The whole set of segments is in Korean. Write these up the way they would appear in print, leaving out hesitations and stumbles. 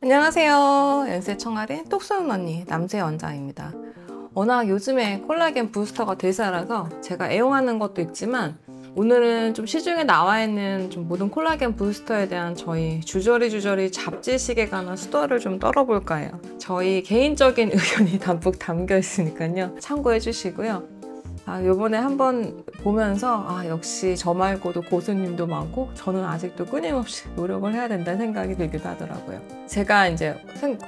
안녕하세요. 연세 청아린 똑 쏘는 언니 남재 원장입니다. 워낙 요즘에 콜라겐 부스터가 대세라서 제가 애용하는 것도 있지만 오늘은 좀 시중에 나와 있는 좀 모든 콜라겐 부스터에 대한 저희 주저리 잡지식에 관한 수다를 좀 떨어볼까 해요. 저희 개인적인 의견이 담뿍 담겨 있으니까요. 참고해 주시고요. 요번에 한번 보면서 역시 저 말고도 고수님도 많고 저는 아직도 끊임없이 노력을 해야 된다는 생각이 들기도 하더라고요. 제가 이제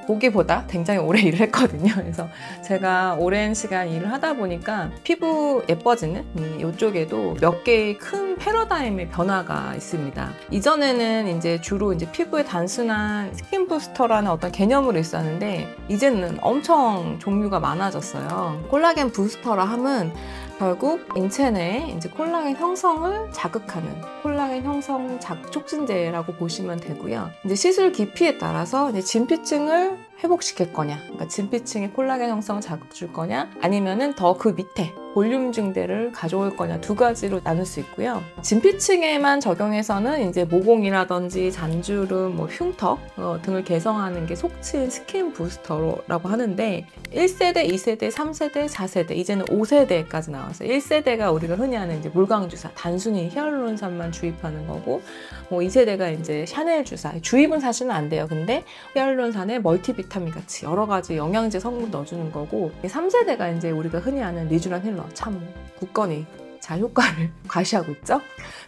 보기보다 굉장히 오래 일을 했거든요. 그래서 제가 오랜 시간 일을 하다 보니까 피부 예뻐지는 이쪽에도 몇 개의 큰 패러다임의 변화가 있습니다. 이전에는 이제 주로 이제 피부의 단순한 스킨 부스터라는 어떤 개념으로 있었는데 이제는 엄청 종류가 많아졌어요. 콜라겐 부스터라 함은 결국 인체 내에 이제 콜라겐 형성을 자극하는 콜라겐 형성 자극 촉진제라고 보시면 되고요. 이제 시술 깊이에 따라서 이제 진피층을 회복시킬 거냐, 그러니까 진피층에 콜라겐 형성을 자극 줄 거냐, 아니면은 더 그 밑에 볼륨 증대를 가져올 거냐 두 가지로 나눌 수 있고요. 진피층에만 적용해서는 이제 모공이라든지 잔주름, 흉터 등을 개선하는 게 속칭 스킨 부스터라고 하는데 1세대, 2세대, 3세대, 4세대, 이제는 5세대까지 나왔어요. 1세대가 우리가 흔히 아는 이제 물광 주사, 단순히 히알루론산만 주입하는 거고, 2세대가 이제 샤넬 주사, 주입은 사실은 안 돼요. 근데 히알루론산에 멀티비타민 같이 여러 가지 영양제 성분 넣어주는 거고, 3세대가 이제 우리가 흔히 아는 리쥬란 힐러, 참 굳건히 잘 효과를 과시하고 있죠.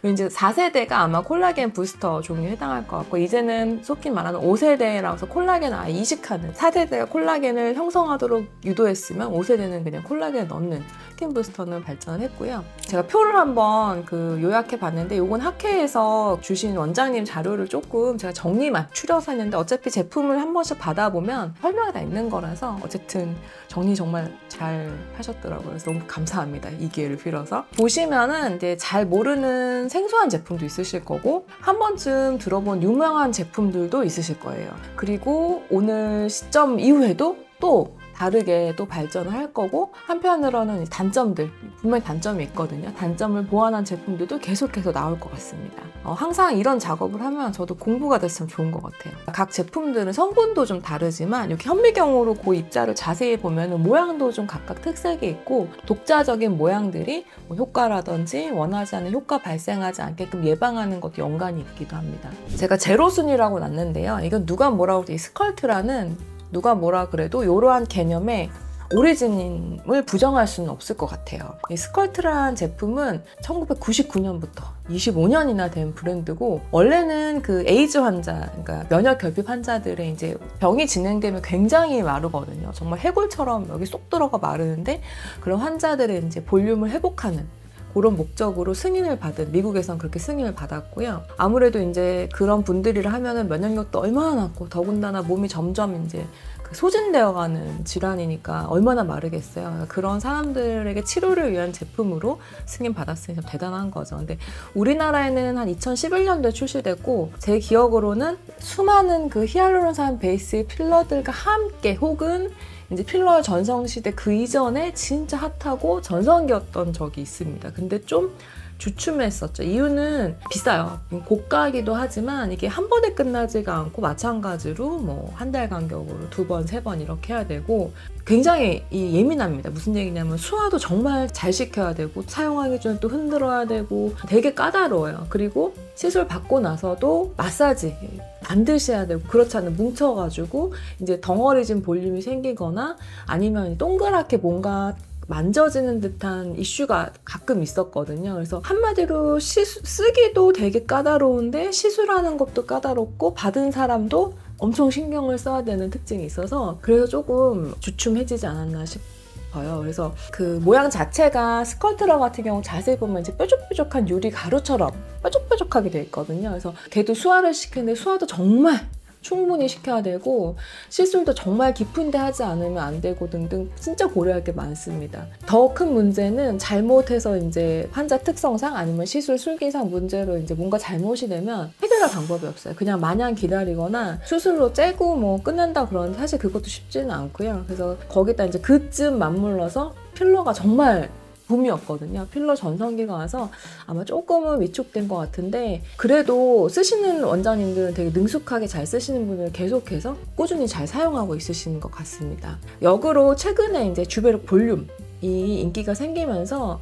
이제 4세대가 아마 콜라겐 부스터 종류에 해당할 것 같고, 이제는 속히 말하는 5세대라서 콜라겐을 아예 이식하는, 4세대가 콜라겐을 형성하도록 유도했으면 5세대는 그냥 콜라겐을 넣는 스킨 부스터는 발전을 했고요. 제가 표를 한번 요약해 봤는데, 이건 학회에서 주신 원장님 자료를 조금 제가 정리 맞추려서 했는데, 어차피 제품을 한 번씩 받아보면 설명이 다 있는 거라서 어쨌든 정리 정말 잘 하셨더라고요. 그래서 너무 감사합니다. 이 기회를 빌어서. 보시면은 이제 잘 모르는 생소한 제품도 있으실 거고, 한 번쯤 들어본 유명한 제품들도 있으실 거예요. 그리고 오늘 시점 이후에도 또 다르게 또 발전을 할 거고, 한편으로는 단점들, 분명히 단점이 있거든요. 단점을 보완한 제품들도 계속해서 나올 것 같습니다. 항상 이런 작업을 하면 저도 공부가 돼서 참 좋은 것 같아요. 각 제품들은 성분도 좀 다르지만 이렇게 현미경으로 그 입자를 자세히 보면 모양도 좀 각각 특색이 있고, 독자적인 모양들이 효과라든지 원하지 않는 효과 발생하지 않게끔 예방하는 것도 연관이 있기도 합니다. 제가 제로순위라고 놨는데요. 이건 누가 뭐라고 해도 이 스컬트라는 누가 뭐라 그래도 이러한 개념의 오리진을 부정할 수는 없을 것 같아요. 이 스컬트라는 제품은 1999년부터 25년이나 된 브랜드고, 원래는 그 에이즈 환자, 그러니까 면역 결핍 환자들의 이제 병이 진행되면 굉장히 마르거든요. 정말 해골처럼 여기 쏙 들어가 마르는데, 그런 환자들의 이제 볼륨을 회복하는 그런 목적으로 승인을 받은, 미국에선 그렇게 승인을 받았고요. 아무래도 이제 그런 분들이라 하면은 면역력도 얼마나 낮고, 더군다나 몸이 점점 이제 소진되어가는 질환이니까 얼마나 마르겠어요. 그런 사람들에게 치료를 위한 제품으로 승인 받았으니 참 대단한 거죠. 근데 우리나라에는 한 2011년도에 출시됐고, 제 기억으로는 수많은 그 히알루론산 베이스의 필러들과 함께, 혹은 이제 필러 전성시대 그 이전에 진짜 핫하고 전성기였던 적이 있습니다. 근데 좀 주춤했었죠. 이유는 비싸요. 고가이기도 하지만 이게 한 번에 끝나지가 않고, 마찬가지로 한 달 간격으로 2번, 3번 이렇게 해야 되고, 굉장히 예민합니다. 무슨 얘기냐면 수화도 정말 잘 시켜야 되고, 사용하기 전에 또 흔들어야 되고, 되게 까다로워요. 그리고 시술 받고 나서도 마사지 반드시 해야 되고, 그렇지 않으면 뭉쳐가지고 이제 덩어리진 볼륨이 생기거나, 아니면 동그랗게 뭔가 만져지는 듯한 이슈가 가끔 있었거든요. 그래서 한마디로 쓰기도 되게 까다로운데 시술하는 것도 까다롭고, 받은 사람도 엄청 신경을 써야 되는 특징이 있어서, 그래서 조금 주춤해지지 않았나 싶어요. 그래서 그 모양 자체가 스컬트러 같은 경우 자세히 보면 이제 뾰족뾰족한 유리 가루처럼 뾰족뾰족하게 돼 있거든요. 그래서 걔도 수화를 시키는데 수화도 정말 충분히 시켜야 되고, 시술도 정말 깊은데 하지 않으면 안 되고 등등 진짜 고려할 게 많습니다. 더 큰 문제는 잘못해서 이제 환자 특성상 아니면 시술 술기상 문제로 이제 뭔가 잘못이 되면 해결할 방법이 없어요. 그냥 마냥 기다리거나 수술로 째고 끝낸다 그러는데 사실 그것도 쉽지는 않고요. 그래서 거기다 이제 그쯤 맞물러서 필러가 정말 붐이었거든요. 필러 전성기가 와서 아마 조금은 위축된 것 같은데 그래도 쓰시는 원장님들은 되게 능숙하게 잘 쓰시는 분을 계속해서 꾸준히 잘 사용하고 있으신 것 같습니다. 역으로 최근에 이제 주베르 볼륨 이 인기가 생기면서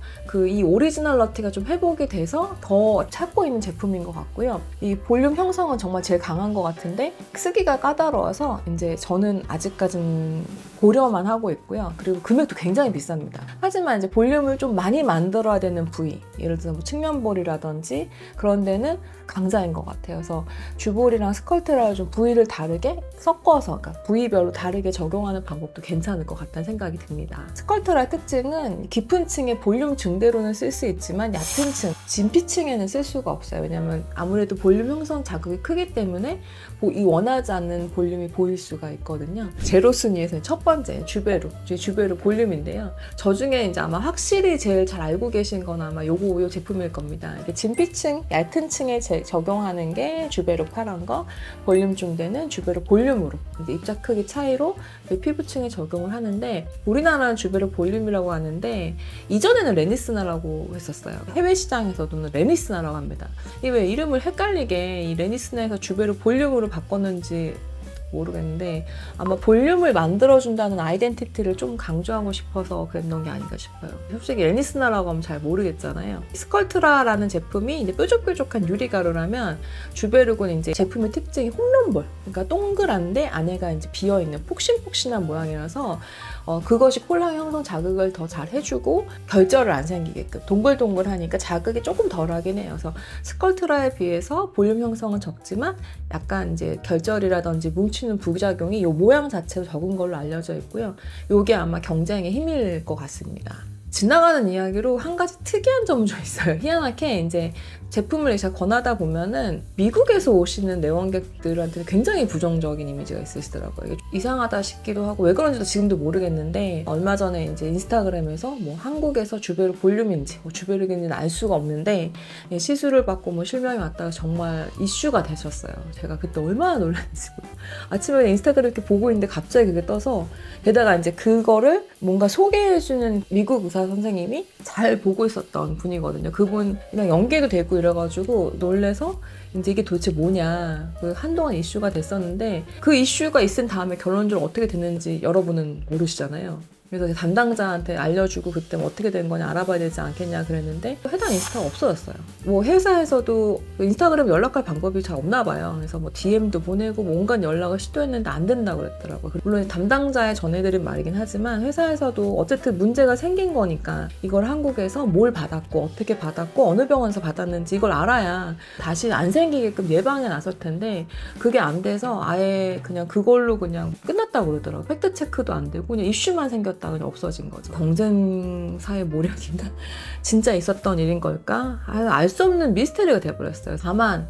이 오리지널 너티가 좀 회복이 돼서 더 찾고 있는 제품인 것 같고요. 이 볼륨 형성은 정말 제일 강한 것 같은데 쓰기가 까다로워서 이제 저는 아직까지는 고려만 하고 있고요. 그리고 금액도 굉장히 비쌉니다. 하지만 이제 볼륨을 좀 많이 만들어야 되는 부위, 예를 들어서 뭐 측면볼이라든지 그런 데는 강자인 것 같아요. 그래서 주볼이랑 스컬트라를 좀 부위를 다르게 섞어서, 그러니까 부위별로 다르게 적용하는 방법도 괜찮을 것 같다는 생각이 듭니다. 스컬트라의 특징은 깊은 층의 볼륨 증대로는 쓸 수 있지만 얕은 층, 진피층에는 쓸 수가 없어요. 왜냐면 아무래도 볼륨 형성 자극이 크기 때문에 이 원하지 않는 볼륨이 보일 수가 있거든요. 제로 순위에서는 첫 번째 주베르 볼륨인데요. 저 중에 이제 아마 확실히 제일 잘 알고 계신 건 아마 요 제품일 겁니다. 이게 진피층, 얇은 층에 적용하는 게 주베르 파란 거, 볼륨 중대는 주베르 볼륨으로 이제 입자 크기 차이로 피부층에 적용을 하는데 우리나라는 주베르 볼륨이라고 하는데 이전에는 레니스나라고 했었어요. 해외 시장에서도는 레니스나라고 합니다. 이게 왜 이름을 헷갈리게 이 레니스나에서 주베르 볼륨으로 바꿨는지 모르겠는데 아마 볼륨을 만들어준다는 아이덴티티를 좀 강조하고 싶어서 그랬던 게 아닌가 싶어요. 솔직히 레니스나라고 하면 잘 모르겠잖아요. 스컬트라라는 제품이 이제 뾰족뾰족한 유리가루라면 주베르곤 이제 제품의 특징이 홈런볼, 그러니까 동그란데 안에가 이제 비어있는 폭신폭신한 모양이라서 그것이 콜라겐 형성 자극을 더 잘 해주고 결절을 안 생기게끔 동글동글하니까 자극이 조금 덜하긴 해요. 그래서 스컬트라에 비해서 볼륨 형성은 적지만 약간 이제 결절이라든지 뭉치는 부작용이 이 모양 자체로 적은 걸로 알려져 있고요. 이게 아마 경쟁의 힘일 것 같습니다. 지나가는 이야기로 한 가지 특이한 점은 좀 있어요. 희한하게 이제 제품을 제가 권하다 보면은 미국에서 오시는 내원객들한테 굉장히 부정적인 이미지가 있으시더라고요. 이상하다 싶기도 하고 왜 그런지도 지금도 모르겠는데 얼마 전에 이제 인스타그램에서 뭐 한국에서 주베르 볼륨인지 주베르인지는 알 수가 없는데 시술을 받고 뭐 실명이 왔다가 정말 이슈가 되셨어요. 제가 그때 얼마나 놀랐는지. 아침에 인스타그램 이렇게 보고 있는데 갑자기 그게 떠서 게다가 이제 그거를 뭔가 소개해주는 미국 의사 선생님이 잘 보고 있었던 분이거든요. 그분 그냥 연계도 되고 이래가지고 놀래서 이제 이게 도대체 뭐냐, 한동안 이슈가 됐었는데 그 이슈가 있은 다음에 결론적으로 어떻게 됐는지 여러분은 모르시잖아요. 그래서 담당자한테 알려주고 그때 어떻게 된 거냐 알아봐야 되지 않겠냐 그랬는데 해당 인스타가 없어졌어요. 뭐 회사에서도 인스타그램 연락할 방법이 잘 없나 봐요. 그래서 뭐 DM도 보내고 뭐 온갖 연락을 시도했는데 안 된다고 그랬더라고요. 물론 담당자에 전해드린 말이긴 하지만 회사에서도 어쨌든 문제가 생긴 거니까 이걸 한국에서 뭘 받았고 어떻게 받았고 어느 병원에서 받았는지 이걸 알아야 다시 안 생기게끔 예방에 나설 텐데 그게 안 돼서 아예 그냥 그걸로 그냥 끝났다고 그러더라고요. 팩트체크도 안 되고 그냥 이슈만 생겼다 그냥 없어진 거죠. 경쟁사의 모략인가? 진짜 있었던 일인 걸까? 알 수 없는 미스테리가 돼버렸어요. 다만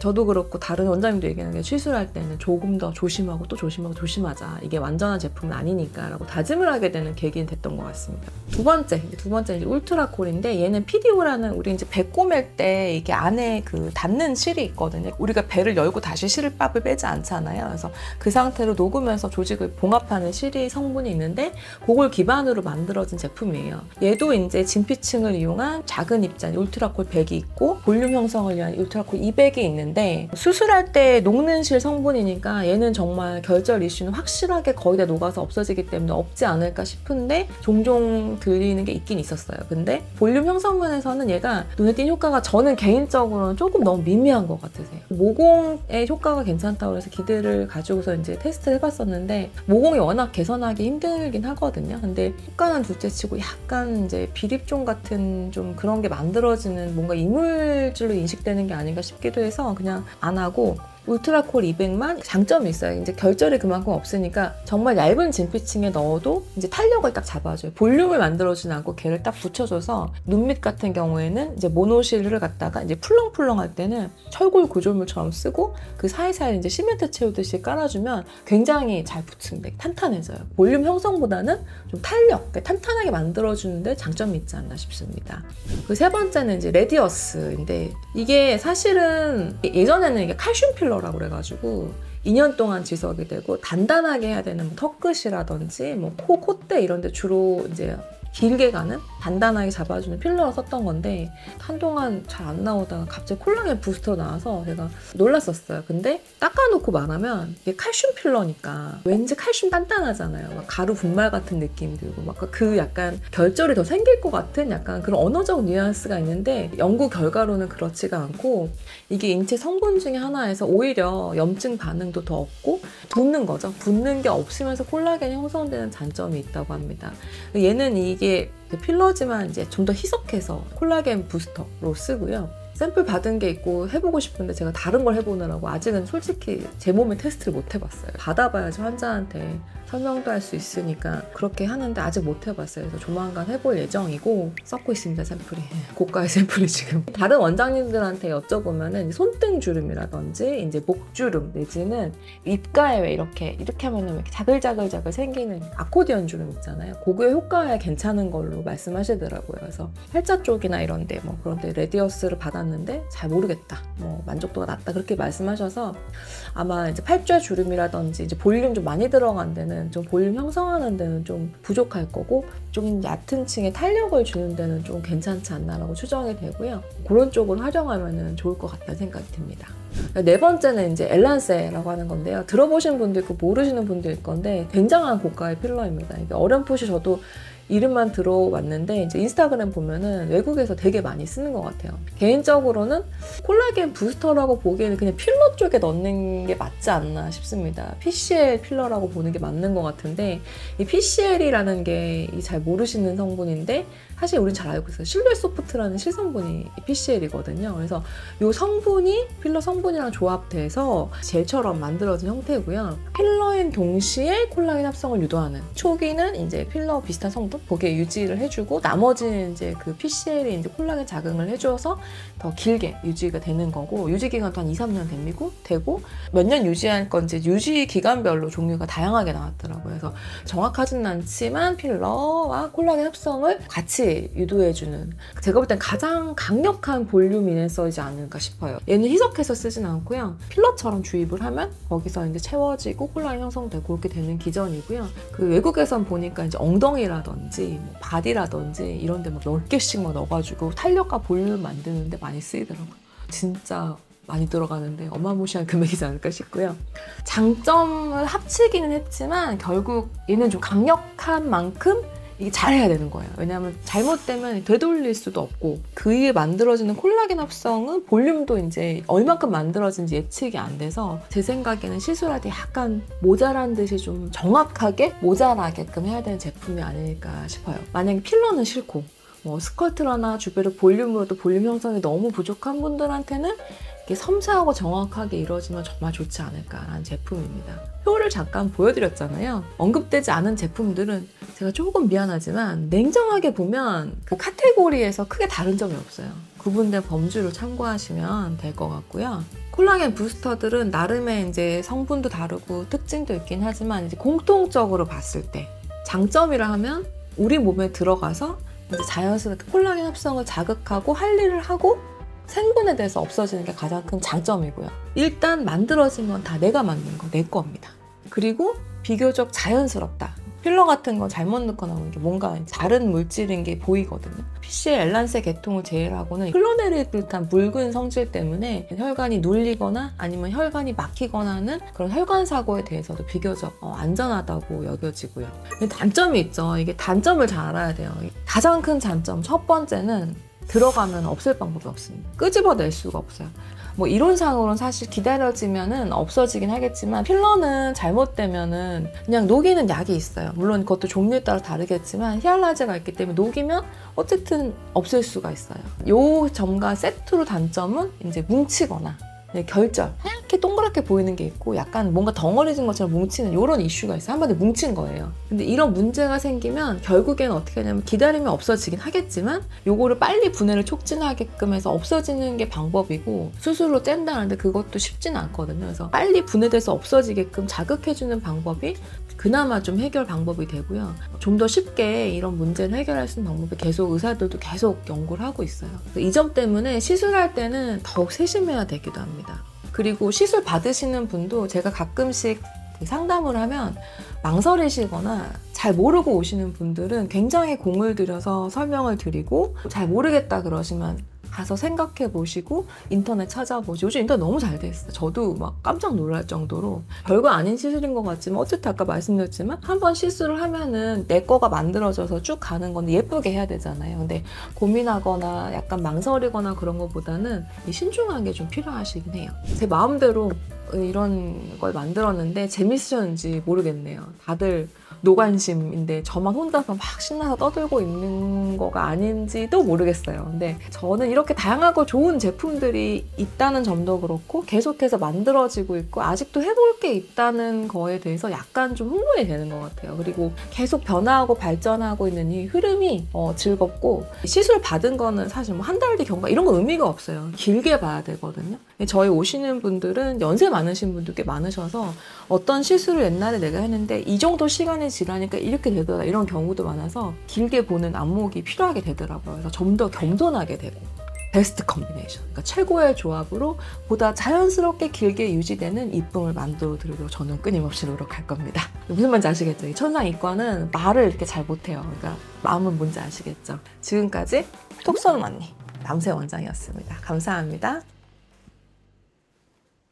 저도 그렇고 다른 원장님도 얘기하는 게 시술할 때는 조금 더 조심하고 또 조심하고 조심하자. 이게 완전한 제품은 아니니까 라고 다짐을 하게 되는 계기는 됐던 것 같습니다. 두 번째 이제 울트라콜인데 얘는 PDO라는 우리 이제 배 꼬맬 때 이게 안에 그 닿는 실이 있거든요. 우리가 배를 열고 다시 실밥을 빼지 않잖아요. 그래서 그 상태로 녹으면서 조직을 봉합하는 실이 성분이 있는데 그걸 기반으로 만들어진 제품이에요. 얘도 이제 진피층을 이용한 작은 입자 울트라콜 100이 있고 볼륨 형성을 위한 울트라콜 200이 있는 데 수술할 때 녹는 실 성분이니까 얘는 정말 결절 이슈는 확실하게 거의 다 녹아서 없어지기 때문에 없지 않을까 싶은데 종종 들리는 게 있긴 있었어요. 근데 볼륨 형성분에서는 얘가 눈에 띈 효과가 저는 개인적으로는 조금 너무 미미한 것 같으세요. 모공의 효과가 괜찮다고 해서 기대를 가지고서 이제 테스트를 해봤었는데 모공이 워낙 개선하기 힘들긴 하거든요. 근데 효과는 둘째치고 약간 이제 비립종 같은 좀 그런 게 만들어지는 뭔가 이물질로 인식되는 게 아닌가 싶기도 해서 그냥 안 하고 울트라콜 200만 장점이 있어요. 이제 결절이 그만큼 없으니까 정말 얇은 진피층에 넣어도 이제 탄력을 딱 잡아줘요. 볼륨을 만들어주지 않고 걔를 딱 붙여줘서 눈밑 같은 경우에는 이제 모노실을 갖다가 이제 풀렁풀렁 할 때는 철골 구조물처럼 쓰고 그 사이사이 이제 시멘트 채우듯이 깔아주면 굉장히 잘 붙습니다. 탄탄해져요. 볼륨 형성보다는 좀 탄력, 그러니까 탄탄하게 만들어주는데 장점이 있지 않나 싶습니다. 그 세 번째는 이제 레디어스인데 이게 사실은 예전에는 이게 칼슘 필러라고 그래가지고 2년 동안 지속이 되고 단단하게 해야 되는 뭐 턱끝이라든지 뭐 코, 콧대 이런 데 주로 이제 길게 가는 단단하게 잡아주는 필러를 썼던 건데 한동안 잘 안 나오다가 갑자기 콜라겐 부스터 나와서 제가 놀랐었어요. 근데 닦아놓고 말하면 이게 칼슘 필러니까 왠지 칼슘 단단하잖아요. 막 가루 분말 같은 느낌이 들고 막 그 약간 결절이 더 생길 것 같은 약간 그런 언어적 뉘앙스가 있는데 연구 결과로는 그렇지가 않고 이게 인체 성분 중에 하나에서 오히려 염증 반응도 더 없고 붓는 거죠. 붓는 게 없으면서 콜라겐이 형성되는 장점이 있다고 합니다. 얘는 이게 필러지만 이제 좀 더 희석해서 콜라겐 부스터로 쓰고요. 샘플 받은 게 있고 해보고 싶은데 제가 다른 걸 해보느라고 아직은 솔직히 제 몸에 테스트를 못 해봤어요. 받아봐야지 환자한테 설명도 할 수 있으니까 그렇게 하는데 아직 못 해봤어요. 그래서 조만간 해볼 예정이고 썩고 있습니다, 샘플이. 고가의 샘플이 지금. 다른 원장님들한테 여쭤보면은 손등 주름이라든지 이제 목주름 내지는 입가에 왜 이렇게 하면은 이렇게 자글자글 생기는 아코디언 주름 있잖아요. 그거의 효과에 괜찮은 걸로 말씀하시더라고요. 그래서 팔자 쪽이나 이런데 뭐 그런데 레디어스를 받았는데 잘 모르겠다. 뭐 만족도가 낮다 그렇게 말씀하셔서 아마 이제 팔자 주름이라든지 이제 볼륨 좀 많이 들어간 데는 좀 볼륨 형성하는 데는 좀 부족할 거고 좀 얕은 층에 탄력을 주는 데는 좀 괜찮지 않나라고 추정이 되고요. 그런 쪽을 활용하면 좋을 것 같다는 생각이 듭니다. 네 번째는 이제 엘란세라고 하는 건데요. 들어보신 분도 있고 모르시는 분도 있을 건데 굉장한 고가의 필러입니다. 이게 어렴풋이 저도 이름만 들어왔는데 이제 인스타그램 보면은 외국에서 되게 많이 쓰는 것 같아요. 개인적으로는 콜라겐 부스터라고 보기에는 그냥 필러 쪽에 넣는 게 맞지 않나 싶습니다. PCL 필러라고 보는 게 맞는 것 같은데 이 PCL이라는 게 잘 모르시는 성분인데 사실 우린 잘 알고 있어요. 실루엣소프트라는 실성분이 PCL이거든요. 그래서 이 성분이 필러 성분이랑 조합돼서 젤처럼 만들어진 형태고요. 필러인 동시에 콜라겐 합성을 유도하는 초기는 이제 필러 비슷한 성분 거기에 유지를 해주고 나머지는 이제 그 PCL이 이제 콜라겐 자극을 해줘서 더 길게 유지가 되는 거고 유지 기간도 한 2, 3년 되고 몇 년 유지할 건지 유지 기간별로 종류가 다양하게 나왔더라고요. 그래서 정확하지는 않지만 필러와 콜라겐 합성을 같이 유도해주는 제가 볼 땐 가장 강력한 볼륨 인핸서이지 않을까 싶어요. 얘는 희석해서 쓰진 않고요. 필러처럼 주입을 하면 거기서 이제 채워지고 콜라겐 형성되고 그렇게 되는 기전이고요. 그 외국에선 보니까 이제 엉덩이라든지 뭐 바디라든지 이런 데 막 10개씩 막 넣어가지고 탄력과 볼륨 만드는데 많이 쓰이더라고요. 진짜 많이 들어가는데 어마무시한 금액이지 않을까 싶고요. 장점을 합치기는 했지만 결국 얘는 좀 강력한 만큼 이게 잘해야 되는 거예요. 왜냐하면 잘못되면 되돌릴 수도 없고 그 위에 만들어지는 콜라겐 합성은 볼륨도 이제 얼만큼 만들어진지 예측이 안 돼서 제 생각에는 시술할 때 약간 모자란 듯이 좀 정확하게 모자라게끔 해야 되는 제품이 아닐까 싶어요. 만약에 필러는 싫고 뭐 스컬트러나 주베르 볼륨으로도 볼륨 형성이 너무 부족한 분들한테는 이게 섬세하고 정확하게 이루어지면 정말 좋지 않을까라는 제품입니다. 표를 잠깐 보여드렸잖아요. 언급되지 않은 제품들은 제가 조금 미안하지만 냉정하게 보면 그 카테고리에서 크게 다른 점이 없어요. 구분된 범주를 참고하시면 될 것 같고요. 콜라겐 부스터들은 나름의 이제 성분도 다르고 특징도 있긴 하지만 이제 공통적으로 봤을 때 장점이라 하면 우리 몸에 들어가서 이제 자연스럽게 콜라겐 합성을 자극하고 할 일을 하고 생분에 대해서 없어지는 게 가장 큰 장점이고요. 일단 만들어진 건 다 내가 만든 거, 내 겁니다. 그리고 비교적 자연스럽다. 필러 같은 거 잘못 넣거나 이게 뭔가 다른 물질인 게 보이거든요. PCL 엘란세 계통을 제외하고는 흘러내릴 듯한 묽은 성질 때문에 혈관이 눌리거나 아니면 혈관이 막히거나 하는 그런 혈관 사고에 대해서도 비교적 안전하다고 여겨지고요. 근데 단점이 있죠. 이게 단점을 잘 알아야 돼요. 가장 큰 단점 첫 번째는 들어가면 없앨 방법이 없습니다. 끄집어낼 수가 없어요. 뭐 이론상으로는 사실 기다려지면은 없어지긴 하겠지만 필러는 잘못되면은 그냥 녹이는 약이 있어요. 물론 그것도 종류에 따라 다르겠지만 히알라제가 있기 때문에 녹이면 어쨌든 없앨 수가 있어요. 요 점과 세트로 단점은 이제 뭉치거나 결절, 하얗게 동그랗게 보이는 게 있고 약간 뭔가 덩어리진 것처럼 뭉치는 이런 이슈가 있어요. 한 번에 뭉친 거예요. 근데 이런 문제가 생기면 결국에는 어떻게 하냐면 기다리면 없어지긴 하겠지만 요거를 빨리 분해를 촉진하게끔 해서 없어지는 게 방법이고 수술로 뗀다는데 그것도 쉽진 않거든요. 그래서 빨리 분해돼서 없어지게끔 자극해주는 방법이 그나마 좀 해결 방법이 되고요. 좀 더 쉽게 이런 문제를 해결할 수 있는 방법을 계속 의사들도 계속 연구를 하고 있어요. 이 점 때문에 시술할 때는 더욱 세심해야 되기도 합니다. 그리고 시술 받으시는 분도 제가 가끔씩 상담을 하면 망설이시거나 잘 모르고 오시는 분들은 굉장히 공을 들여서 설명을 드리고, 잘 모르겠다 그러시면 가서 생각해 보시고 인터넷 찾아보시고. 요즘 인터넷 너무 잘 돼 있어요. 저도 막 깜짝 놀랄 정도로 별거 아닌 시술인 것 같지만, 어쨌든 아까 말씀드렸지만 한 번 시술을 하면은 내 거가 만들어져서 쭉 가는 건데 예쁘게 해야 되잖아요. 근데 고민하거나 약간 망설이거나 그런 것보다는 신중한 게 좀 필요하시긴 해요. 제 마음대로 이런 걸 만들었는데 재밌으셨는지 모르겠네요. 다들 노관심인데 저만 혼자서 막 신나서 떠들고 있는 거가 아닌지도 모르겠어요. 근데 저는 이렇게 다양하고 좋은 제품들이 있다는 점도 그렇고, 계속해서 만들어지고 있고 아직도 해볼 게 있다는 거에 대해서 약간 좀 흥분이 되는 것 같아요. 그리고 계속 변화하고 발전하고 있는 이 흐름이 즐겁고, 시술 받은 거는 사실 뭐 한 달 뒤 경과 이런 거 의미가 없어요. 길게 봐야 되거든요. 저희 오시는 분들은 연세 많으신 분들 꽤 많으셔서 어떤 시술을 옛날에 내가 했는데 이 정도 시간이 지나니까 이렇게 되더라, 이런 경우도 많아서 길게 보는 안목이 필요하게 되더라고요. 그래서 좀 더 겸손하게 되고, 베스트 컨비네이션, 그러니까 최고의 조합으로 보다 자연스럽게 길게 유지되는 이쁨을 만들어 드리도록 저는 끊임없이 노력할 겁니다. 무슨 말인지 아시겠죠? 이 천상이과는 말을 이렇게 잘 못해요. 그러니까 마음은 뭔지 아시겠죠? 지금까지 톡 쏘는 언니 남세 원장이었습니다. 감사합니다.